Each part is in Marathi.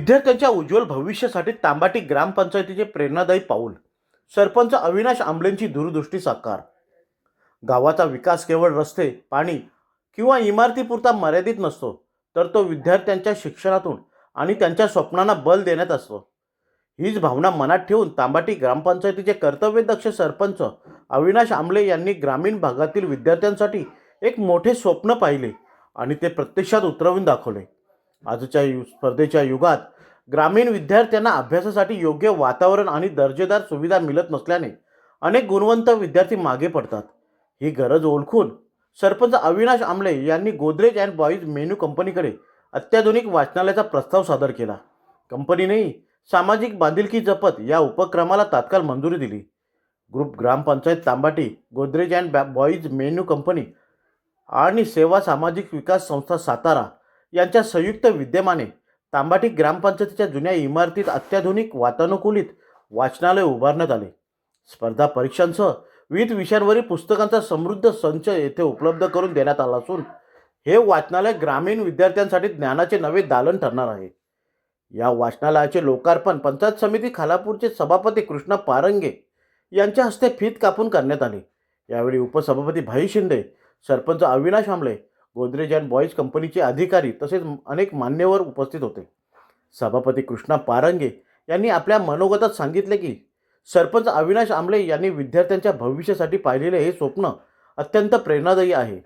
विद्यार्थ्यांच्या उज्ज्वल भविष्यासाठी तांबाटी ग्रामपंचायतीचे प्रेरणादायी पाऊल. सरपंच अविनाश आंबलेंची दूरदृष्टी साकार. गावाचा विकास केवळ रस्ते, पाणी किंवा इमारतीपुरता मर्यादित नसतो, तर तो विद्यार्थ्यांच्या शिक्षणातून आणि त्यांच्या स्वप्नांना बल देण्यात असतो. हीच भावना मनात ठेवून तांबाटी ग्रामपंचायतीचे कर्तव्यदक्ष सरपंच अविनाश आंबले यांनी ग्रामीण भागातील विद्यार्थ्यांसाठी एक मोठे स्वप्न पाहिले आणि ते प्रत्यक्षात उतरवून दाखवले. आजच्या स्पर्धेच्या युगात ग्रामीण विद्यार्थ्यांना अभ्यासासाठी योग्य वातावरण आणि दर्जेदार सुविधा मिळत नसल्याने अनेक गुणवंत विद्यार्थी मागे पडतात. ही गरज ओळखून सरपंच अविनाश आंबले यांनी गोदरेज अँड बॉईज मेनू कंपनीकडे अत्याधुनिक वाचनालयाचा प्रस्ताव सादर केला. कंपनीनेही सामाजिक बांधिलकी जपत या उपक्रमाला तात्काळ मंजुरी दिली. ग्रुप ग्रामपंचायत तांबाटी, गोदरेज अँड बॉईज मेनू कंपनी आणि सेवा सामाजिक विकास संस्था सातारा यांच्या संयुक्त विद्यमाने तांबाटी ग्रामपंचायतीच्या जुन्या इमारतीत अत्याधुनिक वातानुकूलित वाचनालय उभारण्यात आले. स्पर्धा परीक्षांसह विविध विषयांवरील पुस्तकांचा समृद्ध संच येथे उपलब्ध करून देण्यात आला असून हे वाचनालय ग्रामीण विद्यार्थ्यांसाठी ज्ञानाचे नवे दालन ठरणार आहे. या वाचनालयाचे लोकार्पण पंचायत समिती खालापूरचे सभापती कृष्णा पारंगे यांच्या हस्ते फीत कापून करण्यात आले. यावेळी उपसभापती भाई शिंदे, सरपंच अविनाश आंबले, गोदरेज अँड बॉईज कंपनीचे अधिकारी तसेच अनेक मान्यवर उपस्थित होते. सभापती कृष्णा पारंगे यांनी आपल्या मनोगतात सांगितले की सरपंच अविनाश आंबले यांनी विद्यार्थ्यांच्या भविष्यासाठी पाहिलेले हे स्वप्न अत्यंत प्रेरणादायी आहे.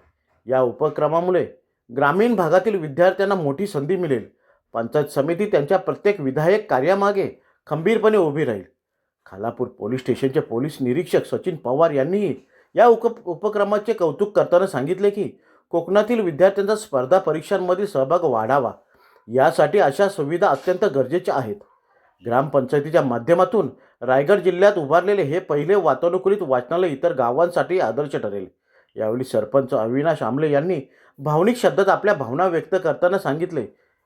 या उपक्रमामुळे ग्रामीण भागातील विद्यार्थ्यांना मोठी संधी मिळेल. पंचायत समिती त्यांच्या प्रत्येक विधायक कार्यामागे खंबीरपणे उभी राहील. खालापूर पोलीस स्टेशनचे पोलीस निरीक्षक सचिन पवार यांनीही या उपक्रमाचे कौतुक करताना सांगितले की कोकणातील विद्यार्थ्यांचा स्पर्धा परीक्षांमधील सहभाग वाढावा, यासाठी अशा सुविधा अत्यंत गरजेच्या आहेत. ग्रामपंचायतीच्या माध्यमातून रायगड जिल्ह्यात उभारलेले हे पहिले वातानुकूलित वाचनालय इतर गावांसाठी आदर्श ठरेल. यावेळी सरपंच अविनाश आंबले यांनी भावनिक शब्दात आपल्या भावना व्यक्त करताना सांगितले,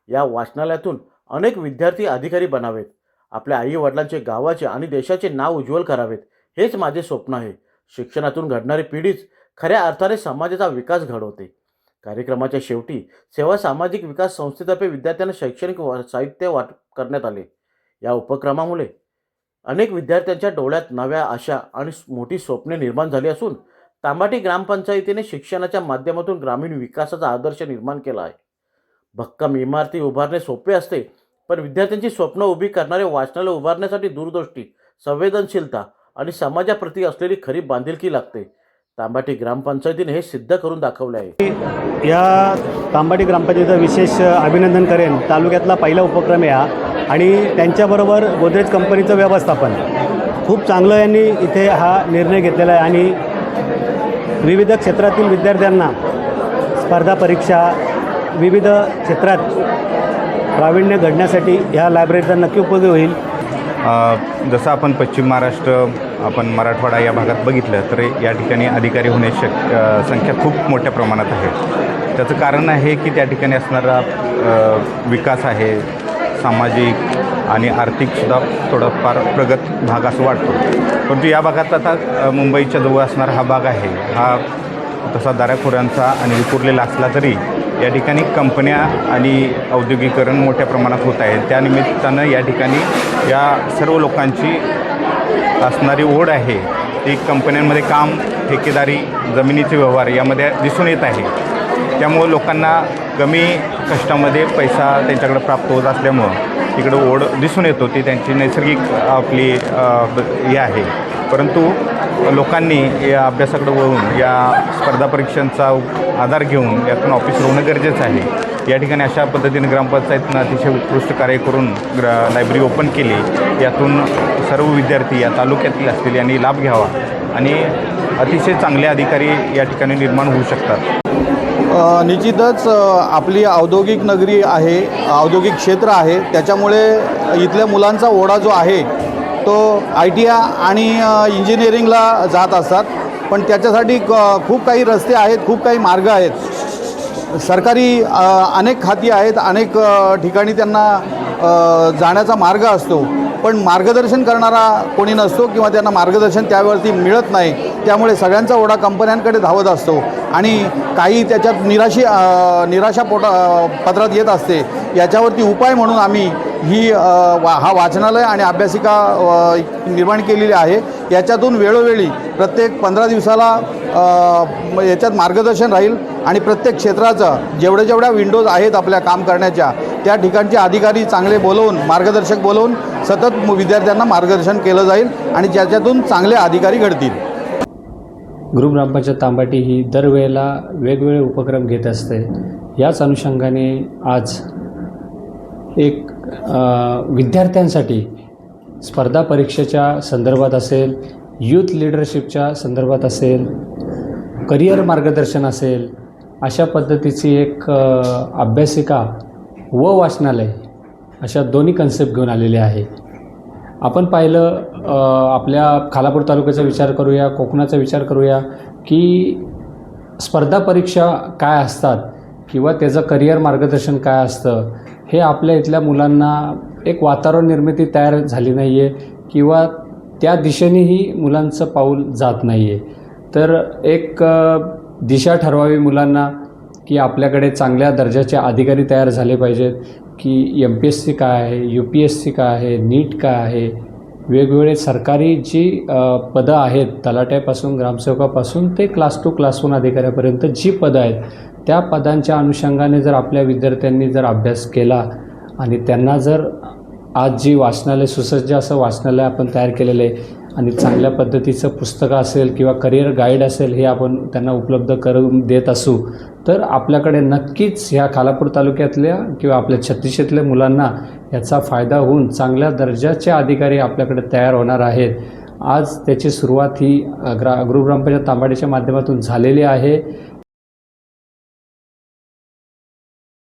या वाचनालयातून अनेक विद्यार्थी अधिकारी बनावेत, आपल्या आई वडिलांचे, गावाचे आणि देशाचे नाव उज्ज्वल करावेत, हेच माझे स्वप्न आहे. शिक्षणातून घडणारी पिढीच खऱ्या अर्थाने समाजाचा विकास घडवते. कार्यक्रमाच्या शेवटी सेवा सामाजिक विकास संस्थेतर्फे विद्यार्थ्यांना शैक्षणिक साहित्य वाटप करण्यात आले. या उपक्रमामुळे अनेक विद्यार्थ्यांच्या डोळ्यात नव्या आशा आणि मोठी स्वप्ने निर्माण झाली असून तांबाटी ग्रामपंचायतीने शिक्षणाच्या माध्यमातून ग्रामीण विकासाचा आदर्श निर्माण केला आहे. भक्कम इमारती उभारणे सोपे असते, पण विद्यार्थ्यांची स्वप्न उभी करणारे वाचनालय उभारण्यासाठी दूरदृष्टी, संवेदनशीलता आणि समाजाप्रती असलेली खरी बांधिलकी लागते. तांबाटी ग्रामपंचायतीने हे सिद्ध करून दाखवले आहे. या तांबाटी ग्रामपंचायतीचं विशेष अभिनंदन करेन. तालुक्यातला पहिला उपक्रम आहे हा आणि त्यांच्याबरोबर गोदरेज कंपनीचं व्यवस्थापन खूप चांगलं यांनी इथे हा निर्णय घेतलेला आहे आणि विविध क्षेत्रातील विद्यार्थ्यांना स्पर्धा परीक्षा, विविध क्षेत्रात प्रावीण्य घडण्यासाठी ह्या लायब्ररीचा नक्की उपयोग होईल. जसं आपण पश्चिम महाराष्ट्र, आपण मराठवाडा या भागात बघितलं तर या ठिकाणी अधिकारी होण्याची संख्या खूप मोठ्या प्रमाणात आहे. त्याचं कारण आहे की त्या ठिकाणी असणारा विकास आहे, सामाजिक आणि आर्थिकसुद्धा थोडाफार प्रगत भाग असं वाटतो. परंतु या भागात आता मुंबईच्या जवळ असणारा हा भाग आहे, हा तसा दऱ्याखोऱ्यांचा आणि विखुरलेला असला तरी या ठिकाणी कंपन्या आणि औद्योगिकीकरण मोठ्या प्रमाणात होत आहे. त्यानिमित्तानं या ठिकाणी या सर्व लोकांची असणारी ओढ आहे ती कंपन्यांमध्ये काम, ठेकेदारी, जमिनीचे व्यवहार यामध्ये दिसून येत आहे. त्यामुळं लोकांना कमी कष्टामध्ये पैसा त्यांच्याकडे प्राप्त होत असल्यामुळं तिकडं ओढ दिसून येतो. ती त्यांची नैसर्गिक आपली हे आहे. परंतु लोकांनी या अभ्यासाकडे वळून या स्पर्धा परीक्षांचा आधार घेऊन यातून ऑफिसर होणं गरजेचं आहे. या ठिकाणी अशा पद्धतीने ग्रामपंचायतीनं अतिशय उत्कृष्ट कार्य करून लायब्ररी ओपन केली. यातून सर्व विद्यार्थी या तालुक्यातील असतील यांनी लाभ घ्यावा आणि अतिशय चांगले अधिकारी या ठिकाणी निर्माण होऊ शकतात. निश्चितच आपली औद्योगिक नगरी आहे, औद्योगिक क्षेत्र आहे, त्याच्यामुळे इथल्या मुलांचा ओढा जो आहे तो ITI आणि इंजिनिअरिंगला जात असतात. पण त्याच्यासाठी खूप काही रस्ते आहेत, खूप काही मार्ग आहेत. सरकारी अनेक खाती आहेत, अनेक ठिकाणी त्यांना जाण्याचा मार्ग असतो, पण मार्गदर्शन करणारा कोणी नसतो किंवा त्यांना मार्गदर्शन त्यावरती मिळत नाही. त्यामुळे सगळ्यांचा ओढा कंपन्यांकडे धावत असतो आणि काही त्याच्यात निराशा पत्रात येत असते. याच्यावरती उपाय म्हणून आम्ही ही हा वाचनालय आणि अभ्यासिका निर्माण केलेली आहे. याच्यातून वेळोवेळी प्रत्येक 15 दिवसाला याच्यात मार्गदर्शन राहील आणि प्रत्येक क्षेत्राचं जेवढ्या विंडोज आहेत आपल्या काम करण्याच्या त्या ठिकाणचे अधिकारी चांगले बोलवून मार्गदर्शक बोलवून सतत विद्यार्थ्यांना मार्गदर्शन केलं जाईल आणि ज्याच्यातून चांगले अधिकारी घडतील. ग्रुप ग्रामपंचायत तांबाटी ही दरवेळेला वेगवेगळे उपक्रम घेत असते. याच अनुषंगाने आज एक विद्यार्थ्यांसाठी स्पर्धा परीक्षेच्या संदर्भात असेल, यूथ लिडरशिपच्या संदर्भात असेल, करिअर मार्गदर्शन असेल, अशा पद्धतीची एक अभ्यासिका व वाचनालय अशा दोन्ही कन्सेप्ट घेऊन आलेले आहे. आपण पाहिलं आपल्या खालापूर तालुक्याचा विचार करूया, कोकणाचा विचार करूया की स्पर्धा परीक्षा काय असतात किंवा त्याचं करिअर मार्गदर्शन काय असतं हे आपल्या इथल्या मुलांना एक वातावरण निर्मिती तयार झाली नाही आहे किंवा त्या दिशेनेही मुलांचं पाऊल जात नाही आहे. तर एक दिशा ठरवावी मुलांना की आपल्याकडे चांगल्या दर्जाचे अधिकारी तयार झाले पाहिजेत की MPSC काय आहे, UPSC काय आहे, नीट काय आहे, वेगवेगळे सरकारी जी पदं आहेत तलाट्यापासून ग्रामसेवकापासून ते क्लास 2 क्लास 1 अधिकाऱ्यापर्यंत जी पदं आहेत त्या पदांच्या अनुषंगाने जर आपल्या विद्यार्थ्यांनी जर अभ्यास केला आणि त्यांना जर आज जी वाचनालय सुसज्ज असं वाचनालय आपण तयार केलेलं आहे आणि चांगल्या पद्धतीचं पुस्तकं असेल किंवा करिअर गाईड असेल हे आपण त्यांना उपलब्ध करून देत असू तर आपल्याकडे नक्कीच ह्या खालापूर तालुक्यातल्या किंवा आपल्या छत्तीसगडच्या मुलांना याचा फायदा होऊन चांगल्या दर्जाचे अधिकारी आपल्याकडे तयार होणार आहेत. आज त्याची सुरुवात ही ग्रुप ग्रामपंचायत तांबाटीच्या माध्यमातून झालेली आहे.